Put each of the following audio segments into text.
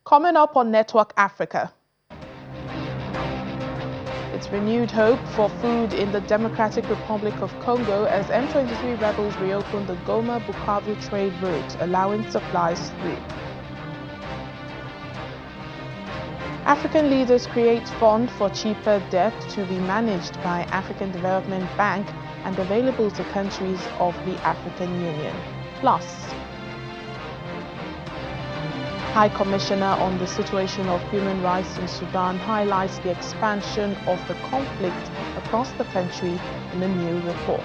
Coming up on Network Africa, it's renewed hope for food in the Democratic Republic of Congo as M23 rebels reopen the Goma-Bukavu trade route, allowing supplies through. African leaders create fund for cheaper debt to be managed by African Development Bank and available to countries of the African Union. Plus, High Commissioner on the situation of human rights in Sudan highlights the expansion of the conflict across the country in a new report.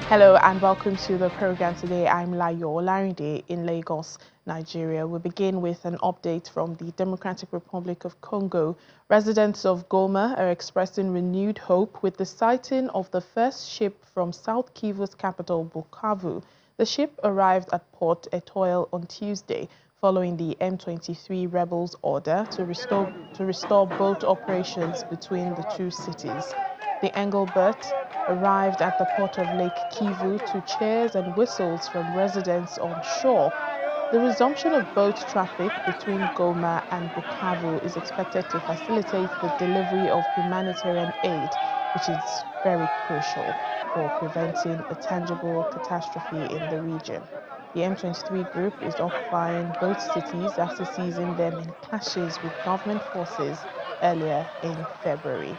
Hello and welcome to the program today. I'm Layo Larinde in Lagos, Nigeria. We begin with an update from the Democratic Republic of Congo. Residents of Goma are expressing renewed hope with the sighting of the first ship from South Kivu's capital, Bukavu. The ship arrived at Port Etoile on Tuesday, following the M23 rebels' order to restore boat operations between the two cities. The Engelbert arrived at the port of Lake Kivu to cheers and whistles from residents on shore. The resumption of boat traffic between Goma and Bukavu is expected to facilitate the delivery of humanitarian aid, which is very crucial for preventing a tangible catastrophe in the region. The M23 group is occupying both cities after seizing them in clashes with government forces earlier in February.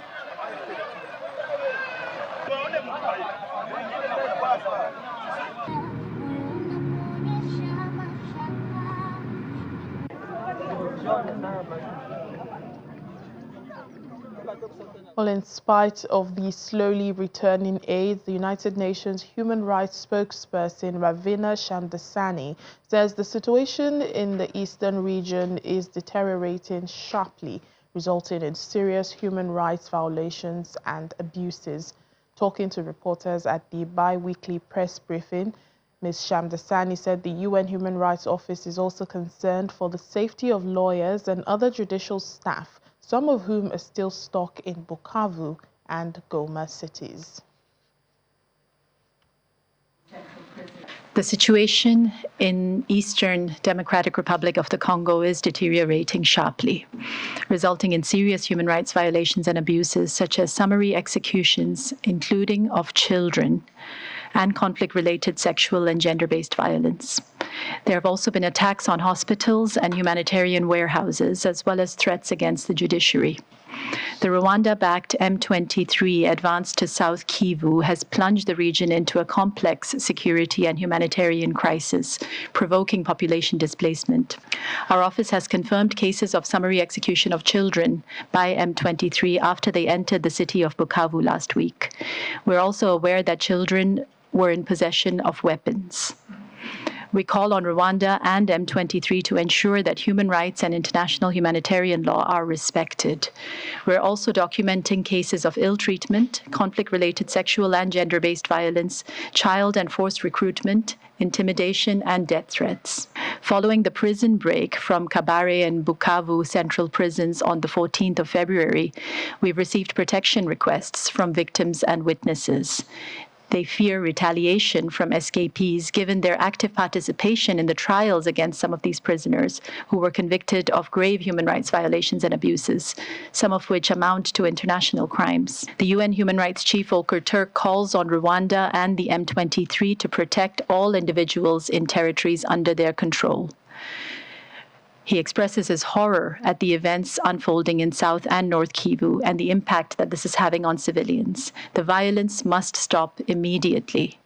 Well, in spite of the slowly returning aid, the United Nations human rights spokesperson Ravina Shamdasani says the situation in the eastern region is deteriorating sharply, resulting in serious human rights violations and abuses. Talking to reporters at the bi-weekly press briefing, Ms. Shamdasani said the UN Human Rights Office is also concerned for the safety of lawyers and other judicial staff, some of whom are still stuck in Bukavu and Goma cities. The situation in Eastern Democratic Republic of the Congo is deteriorating sharply, resulting in serious human rights violations and abuses such as summary executions, including of children, and conflict-related sexual and gender-based violence. There have also been attacks on hospitals and humanitarian warehouses, as well as threats against the judiciary. The Rwanda-backed M23 advance to South Kivu has plunged the region into a complex security and humanitarian crisis, provoking population displacement. Our office has confirmed cases of summary execution of children by M23 after they entered the city of Bukavu last week. We're also aware that children were in possession of weapons. We call on Rwanda and M23 to ensure that human rights and international humanitarian law are respected. We're also documenting cases of ill treatment, conflict-related sexual and gender-based violence, child and forced recruitment, intimidation, and death threats. Following the prison break from Kabare and Bukavu central prisons on the 14th of February, we've received protection requests from victims and witnesses. They fear retaliation from escapees given their active participation in the trials against some of these prisoners who were convicted of grave human rights violations and abuses, some of which amount to international crimes. The UN Human Rights Chief Volker Turk calls on Rwanda and the M23 to protect all individuals in territories under their control. He expresses his horror at the events unfolding in South and North Kivu and the impact that this is having on civilians. The violence must stop immediately.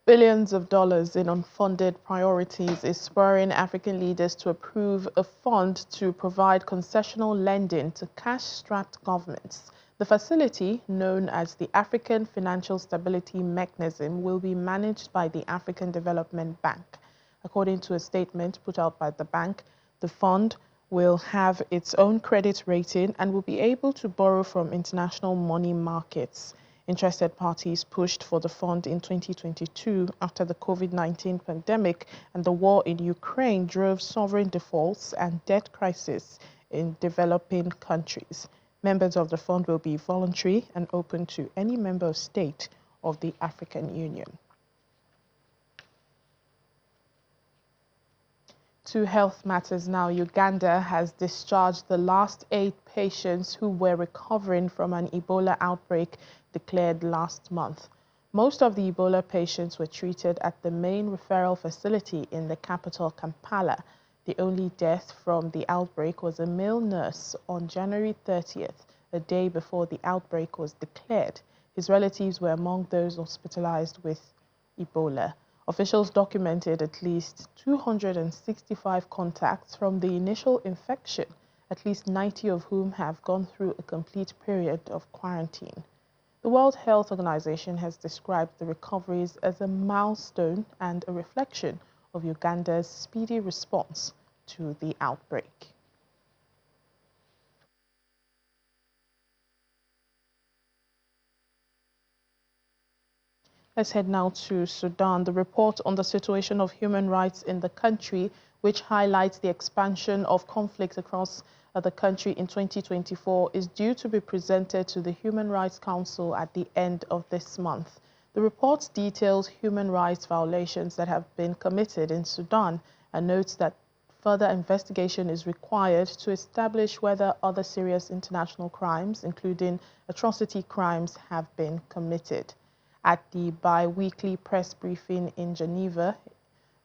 Billions of dollars in unfunded priorities is spurring African leaders to approve a fund to provide concessional lending to cash-strapped governments. The facility, known as the African Financial Stability Mechanism, will be managed by the African Development Bank. According to a statement put out by the bank, the fund will have its own credit rating and will be able to borrow from international money markets. Interested parties pushed for the fund in 2022 after the COVID-19 pandemic and the war in Ukraine drove sovereign defaults and debt crisis in developing countries. Members of the fund will be voluntary and open to any member state of the African Union. To health matters now, Uganda has discharged the last 8 patients who were recovering from an Ebola outbreak declared last month. Most of the Ebola patients were treated at the main referral facility in the capital, Kampala. The only death from the outbreak was a male nurse on January 30th, a day before the outbreak was declared. His relatives were among those hospitalized with Ebola. Officials documented at least 265 contacts from the initial infection, at least 90 of whom have gone through a complete period of quarantine. The World Health Organization has described the recoveries as a milestone and a reflection of Uganda's speedy response to the outbreak. Let's head now to Sudan. The report on the situation of human rights in the country, which highlights the expansion of conflict across the country in 2024, is due to be presented to the Human Rights Council at the end of this month. The report details human rights violations that have been committed in Sudan and notes that further investigation is required to establish whether other serious international crimes, including atrocity crimes, have been committed. At the bi-weekly press briefing in Geneva,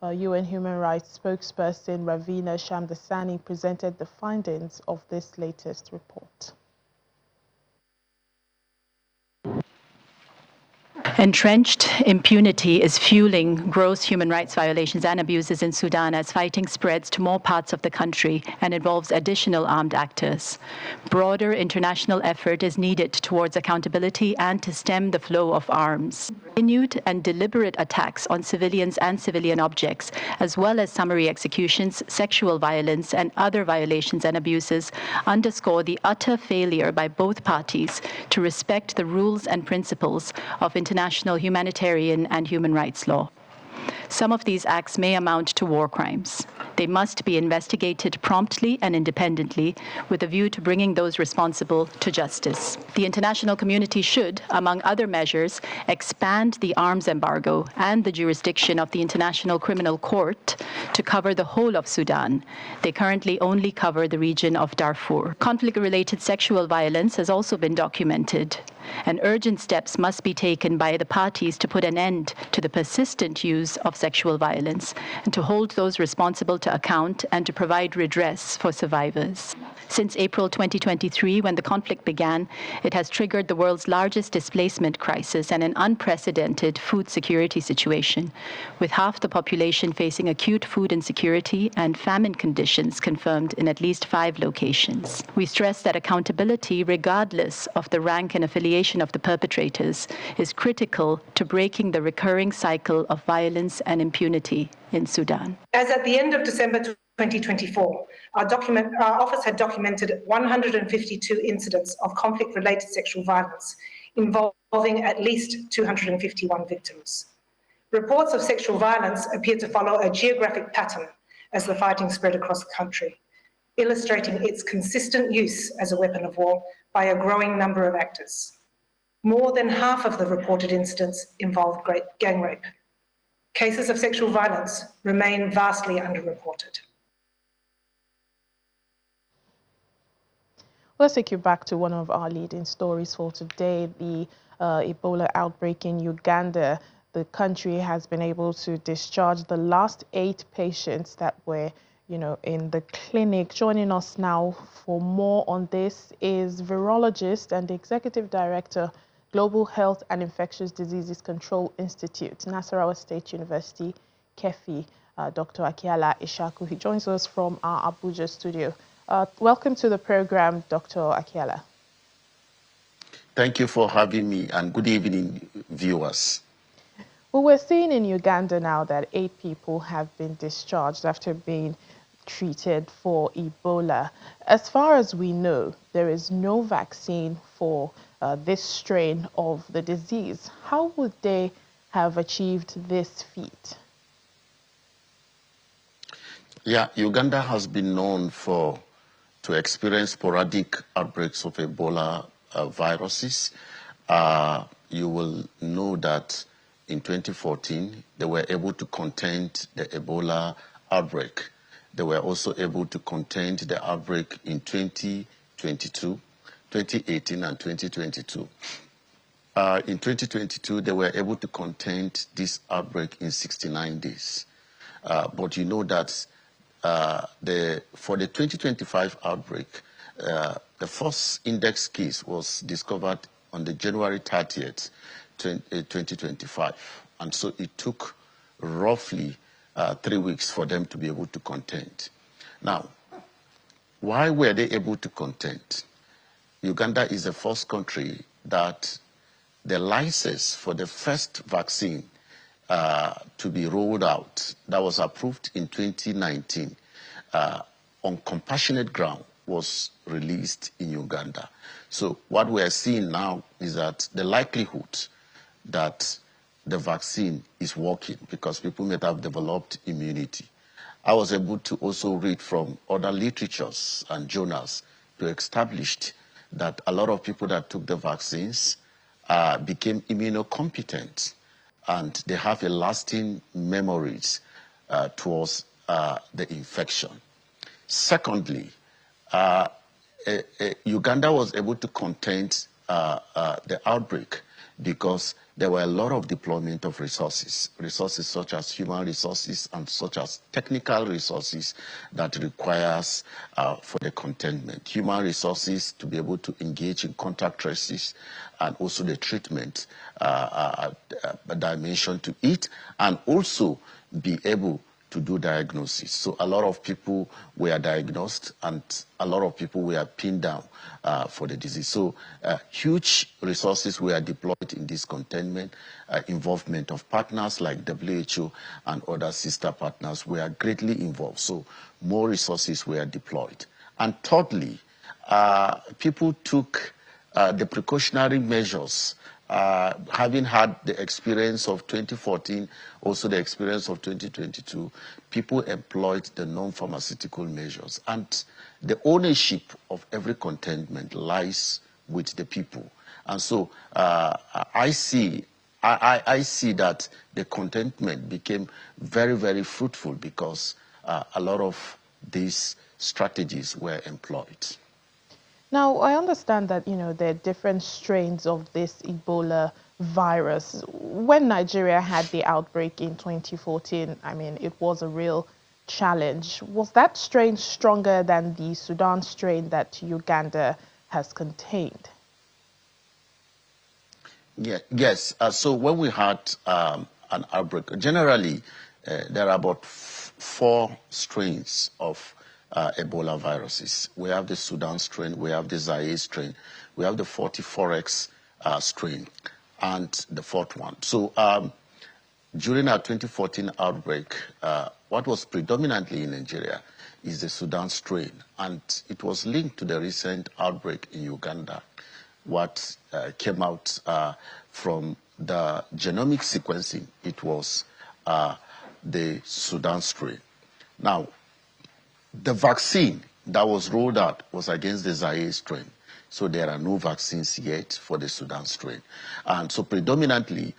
UN Human Rights spokesperson Ravina Shamdasani presented the findings of this latest report. Entrenched impunity is fueling gross human rights violations and abuses in Sudan as fighting spreads to more parts of the country and involves additional armed actors. Broader international effort is needed towards accountability and to stem the flow of arms. Continued and deliberate attacks on civilians and civilian objects, as well as summary executions, sexual violence, and other violations and abuses, underscore the utter failure by both parties to respect the rules and principles of international humanitarian and human rights law. Some of these acts may amount to war crimes. They must be investigated promptly and independently with a view to bringing those responsible to justice. The international community should, among other measures, expand the arms embargo and the jurisdiction of the International Criminal Court to cover the whole of Sudan. They currently only cover the region of Darfur. Conflict-related sexual violence has also been documented, and urgent steps must be taken by the parties to put an end to the persistent use of sexual violence and to hold those responsible to account and to provide redress for survivors. Since April 2023, when the conflict began, it has triggered the world's largest displacement crisis and an unprecedented food security situation, with half the population facing acute food insecurity and famine conditions confirmed in at least 5 locations. We stress that accountability, regardless of the rank and affiliation of the perpetrators, is critical to breaking the recurring cycle of violence and impunity in Sudan. As at the end of December 2024, our office had documented 152 incidents of conflict-related sexual violence involving at least 251 victims. Reports of sexual violence appear to follow a geographic pattern as the fighting spread across the country, illustrating its consistent use as a weapon of war by a growing number of actors. More than half of the reported incidents involved gang rape. Cases of sexual violence remain vastly underreported. Let's take you back to one of our leading stories for today, the Ebola outbreak in Uganda. The country has been able to discharge the last 8 patients that were, in the clinic. Joining us now for more on this is virologist and the executive director, Global Health and Infectious Diseases Control Institute, Nasarawa State University, KEFI, Dr. Akiala Ishaku. He joins us from our Abuja studio. Welcome to the program, Dr. Akiala. Thank you for having me, and good evening, viewers. Well, we're seeing in Uganda now that 8 people have been discharged after being treated for Ebola. As far as we know, there is no vaccine for this strain of the disease. How would they have achieved this feat? Yeah, Uganda has been known for to experience sporadic outbreaks of Ebola viruses. You will know that in 2014, they were able to contain the Ebola outbreak. They were also able to contain the outbreak in 2022, 2018, and 2022. In 2022, they were able to contain this outbreak in 69 days. But you know that for the 2025 outbreak, the first index case was discovered on the January 30th, 2025. And so it took roughly 3 weeks for them to be able to contain. Now, why were they able to contain? Uganda is the first country that the license for the first vaccine to be rolled out that was approved in 2019 on compassionate ground was released in Uganda. So what we are seeing now is that the likelihood that the vaccine is working because people may have developed immunity. I was able to also read from other literatures and journals to establish that a lot of people that took the vaccines became immunocompetent and they have a lasting memories towards the infection. Secondly, Uganda was able to contain the outbreak because there were a lot of deployment of resources such as human resources and such as technical resources that requires for the containment. Human resources to be able to engage in contact traces and also the treatment dimension to it, and also be able to do diagnosis. So a lot of people were diagnosed and a lot of people were pinned down for the disease. So huge resources were deployed in this containment. Involvement of partners like WHO and other sister partners were greatly involved. So more resources were deployed. And thirdly, people took the precautionary measures. Having had the experience of 2014, also the experience of 2022, people employed the non-pharmaceutical measures. And the ownership of every containment lies with the people. And so I see that the containment became very, very fruitful because a lot of these strategies were employed. Now, I understand that, there are different strains of this Ebola virus. When Nigeria had the outbreak in 2014, I mean, it was a real challenge. Was that strain stronger than the Sudan strain that Uganda has contained? Yeah, yes. So when we had an outbreak, generally, there are about 4 strains of Ebola viruses. We have the Sudan strain, we have the Zaire strain, we have the 44X strain, and the 4th one. So during our 2014 outbreak, what was predominantly in Nigeria is the Sudan strain, and it was linked to the recent outbreak in Uganda. What came out from the genomic sequencing, it was the Sudan strain. Now, the vaccine that was rolled out was against the Zaire strain. So there are no vaccines yet for the Sudan strain. And so predominantly,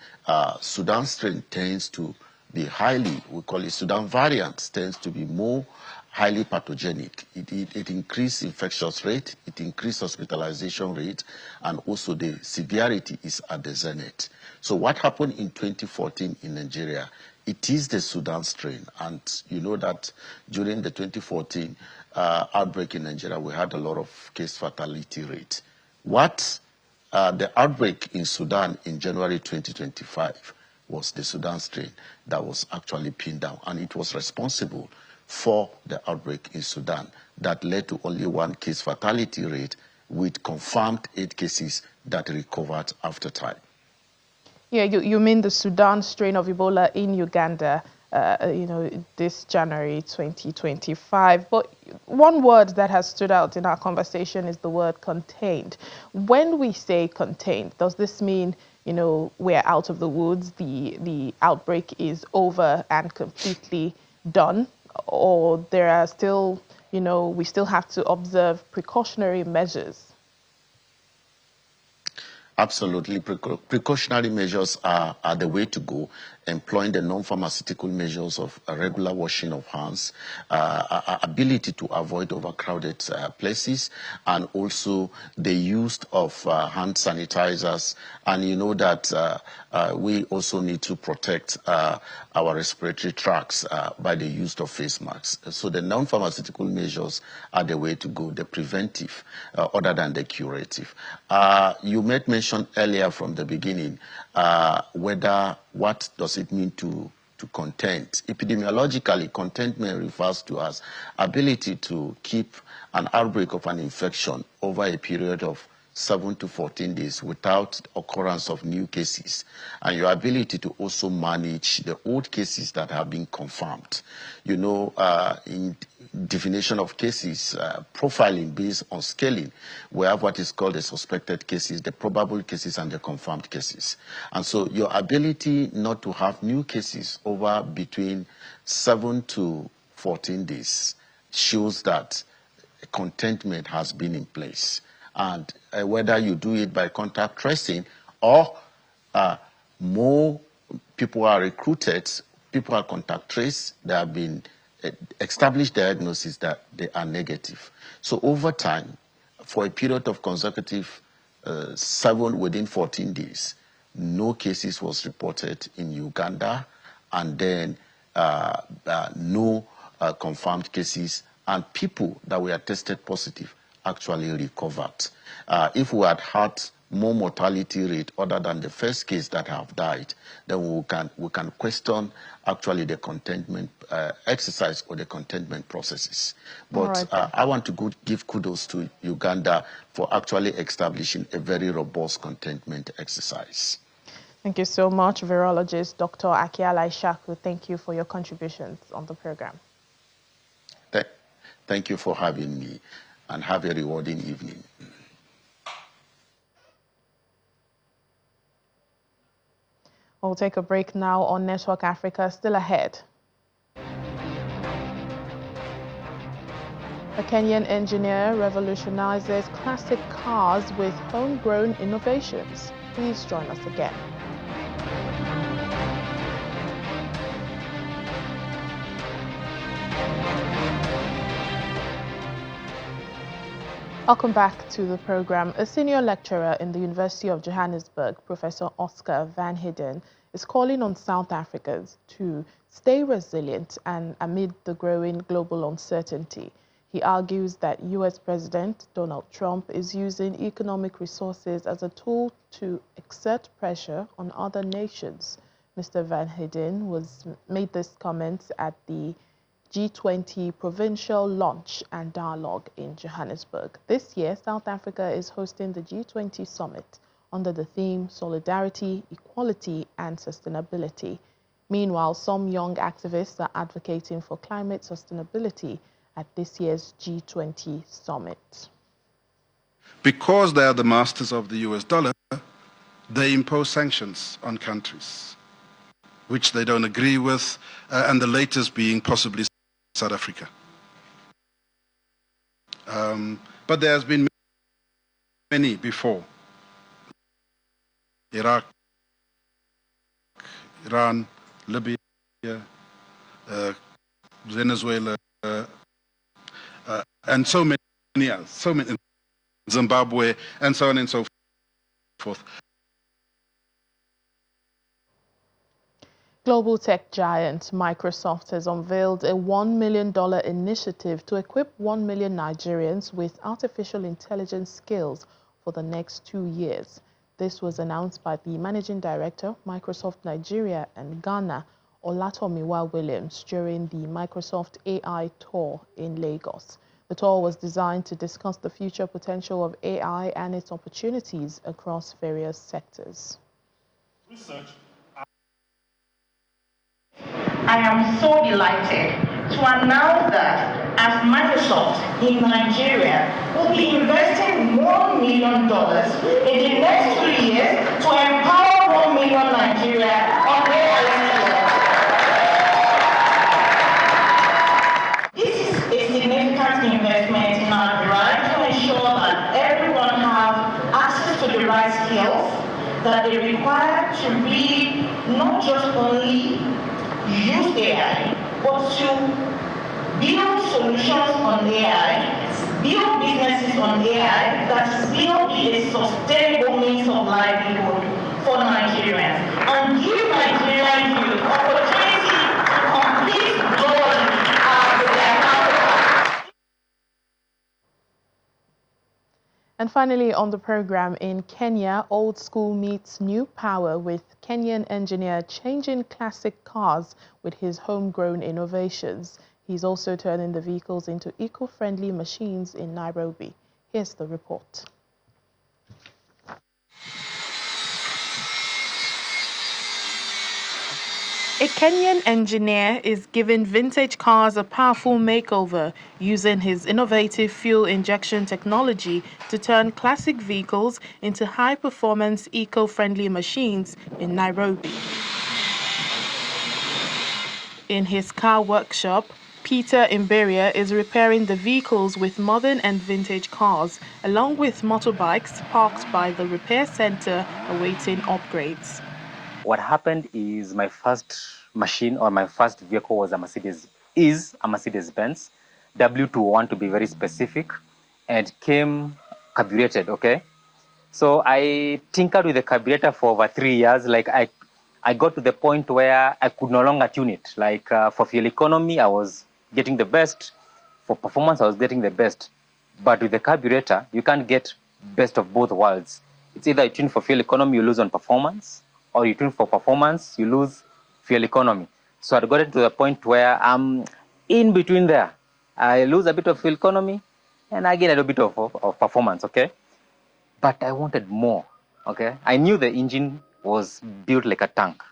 Sudan strain tends to be highly, we call it Sudan variant, tends to be more highly pathogenic. It increases infectious rate, it increases hospitalization rate, and also the severity is at the zenith. So what happened in 2014 in Nigeria, it is the Sudan strain. And you know that during the 2014 outbreak in Nigeria, we had a lot of case fatality rate. What the outbreak in Sudan in January 2025 was the Sudan strain that was actually pinned down. And it was responsible for the outbreak in Sudan that led to only 1 case fatality rate with confirmed 8 cases that recovered after time. Yeah, you mean the Sudan strain of Ebola in Uganda, this January 2025. But one word that has stood out in our conversation is the word contained. When we say contained, does this mean, we're out of the woods, the outbreak is over and completely done? Or there are still we still have to observe precautionary measures? Absolutely. Precautionary measures are the way to go. Employing the non-pharmaceutical measures of regular washing of hands, ability to avoid overcrowded places, and also the use of hand sanitizers. And you know that we also need to protect our respiratory tracts by the use of face masks. So the non-pharmaceutical measures are the way to go, the preventive, other than the curative. You made mention earlier from the beginning what does it mean to contain. Epidemiologically, containment refers to as ability to keep an outbreak of an infection over a period of 7 to 14 days without occurrence of new cases, and your ability to also manage the old cases that have been confirmed. In definition of cases, profiling based on scaling, we have what is called the suspected cases, the probable cases, and the confirmed cases. And so your ability not to have new cases over between 7 to 14 days shows that containment has been in place. And whether you do it by contact tracing or more people are recruited, people are contact traced, there have been established diagnoses that they are negative. So over time, for a period of consecutive 7 within 14 days, no cases was reported in Uganda, and then no confirmed cases, and people that were tested positive actually recovered. If we had had more mortality rate other than the first case that have died, then we can question actually the containment exercise or the containment processes. But I want to give kudos to Uganda for actually establishing a very robust containment exercise. Thank you so much, virologist Dr. Akiala Ishaku. Thank you for your contributions on the program. Thank you for having me, and have a rewarding evening. We'll take a break now on Network Africa. Still ahead. A Kenyan engineer revolutionizes classic cars with homegrown innovations. Please join us again. Welcome back to the program. A senior lecturer in the University of Johannesburg, Professor Oscar Van Heerden, is calling on South Africans to stay resilient and amid the growing global uncertainty. He argues that U.S. President Donald Trump is using economic resources as a tool to exert pressure on other nations. Mr. Van Heerden made this comment at the G20 Provincial Launch and Dialogue in Johannesburg. This year, South Africa is hosting the G20 Summit under the theme Solidarity, Equality and Sustainability. Meanwhile, some young activists are advocating for climate sustainability at this year's G20 Summit. Because they are the masters of the US dollar, they impose sanctions on countries which they don't agree with, and the latest being possibly South Africa. But there has been many before. Iraq, Iran, Libya, Venezuela, and so many others, Zimbabwe, and so on and so forth. Global tech giant Microsoft has unveiled a $1 million initiative to equip 1 million Nigerians with artificial intelligence skills for the next 2 years. This was announced by the Managing Director, Microsoft Nigeria and Ghana, Olatomiwa Williams, during the Microsoft AI Tour in Lagos. The tour was designed to discuss the future potential of AI and its opportunities across various sectors. I am so delighted to announce that as Microsoft in Nigeria will be investing $1 million in the next 2 years to empower 1 million Nigeria on AI skills. This is a significant computerized skills that they require to really not just only use AI, but to build solutions on AI, build businesses on AI that will be a sustainable means of livelihood for Nigerians and give Nigerian youth opportunity to compete globally with their counterparts. And finally on the program, in Kenya, old school meets new power with Kenyan engineer changing classic cars with his homegrown innovations. He's also turning the vehicles into eco-friendly machines in Nairobi. Here's the report. A Kenyan engineer is giving vintage cars a powerful makeover using his innovative fuel injection technology to turn classic vehicles into high-performance, eco-friendly machines in Nairobi. In his car workshop, Peter Imberia is repairing the vehicles with modern and vintage cars, along with motorbikes parked by the repair center awaiting upgrades. What happened is my first machine or my first vehicle was a Mercedes-Benz W21 to be very specific, and came carbureted, okay? So I tinkered with the carburetor for over 3 years. Like I got to the point where I could no longer tune it. Like for fuel economy, I was getting the best. For performance, I was getting the best. But with the carburetor, you can't get best of both worlds. It's either you tune for fuel economy, you lose on performance, or you tune for performance, you lose fuel economy. So I got to the point where I'm in between there. I lose a bit of fuel economy, and I get a little bit of performance, okay? But I wanted more, okay? I knew the engine was built like a tank.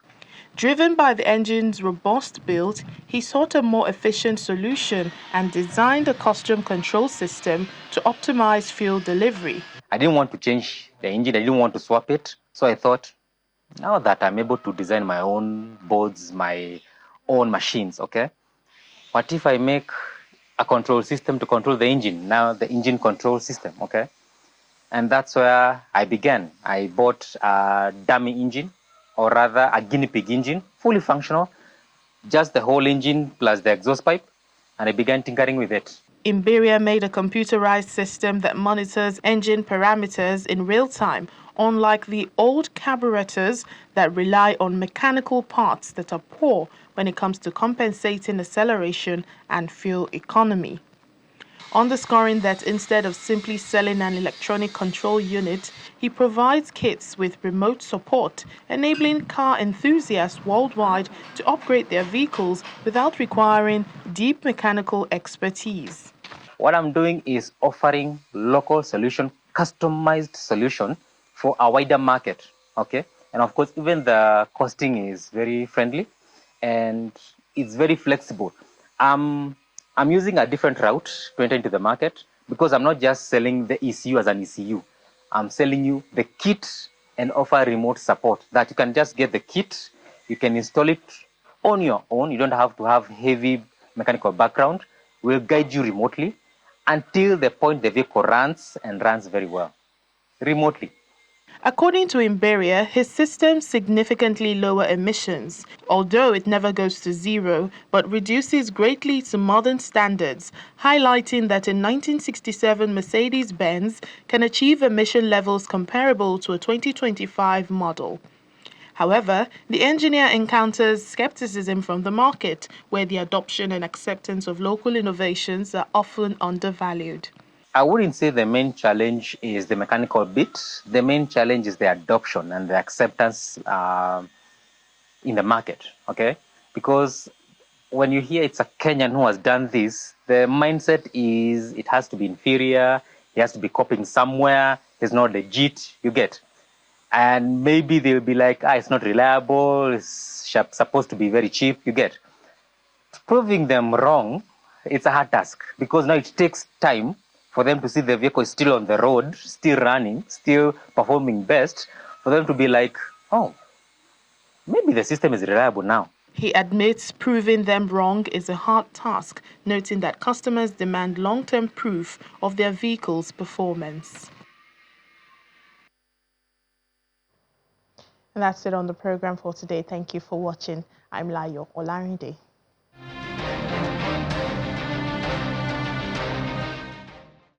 Driven by the engine's robust build, he sought a more efficient solution and designed a custom control system to optimize fuel delivery. I didn't want to change the engine. I didn't want to swap it. So I thought, now that I'm able to design my own boards, my own machines, okay? What if I make a control system to control the engine? Now the engine control system, okay? And that's where I began. I bought a dummy engine, or rather a guinea pig engine, fully functional, just the whole engine plus the exhaust pipe, and I began tinkering with it. Imberia made a computerized system that monitors engine parameters in real time, unlike the old carburetors that rely on mechanical parts that are poor when it comes to compensating acceleration and fuel economy. Underscoring that instead of simply selling an electronic control unit, he provides kits with remote support, enabling car enthusiasts worldwide to upgrade their vehicles without requiring deep mechanical expertise. What I'm doing is offering local solution, customized solution for a wider market, okay? And of course, even the costing is very friendly and it's very flexible. I'm using a different route to enter into the market because I'm not just selling the ECU as an ECU. I'm selling you the kit and offer remote support that you can just get the kit, you can install it on your own. You don't have to have heavy mechanical background. We'll guide you remotely until the point the vehicle runs and runs very well, remotely. According to Imberia, his system significantly lower emissions, although it never goes to zero, but reduces greatly to modern standards, highlighting that a 1967 Mercedes-Benz can achieve emission levels comparable to a 2025 model. However, the engineer encounters skepticism from the market, where the adoption and acceptance of local innovations are often undervalued. I wouldn't say the main challenge is the mechanical bit. The main challenge is the adoption and the acceptance in the market, okay? Because when you hear it's a Kenyan who has done this, the mindset is it has to be inferior, he has to be copying somewhere, he's not legit, you get. And maybe they'll be like, it's not reliable, it's supposed to be very cheap, you get. Proving them wrong, it's a hard task because now it takes time for them to see the vehicle is still on the road, still running, still performing best, for them to be like, oh, maybe the system is reliable now. He admits proving them wrong is a hard task, noting that customers demand long-term proof of their vehicle's performance. And that's it on the program for today. Thank you for watching. I'm Layo Olarinde.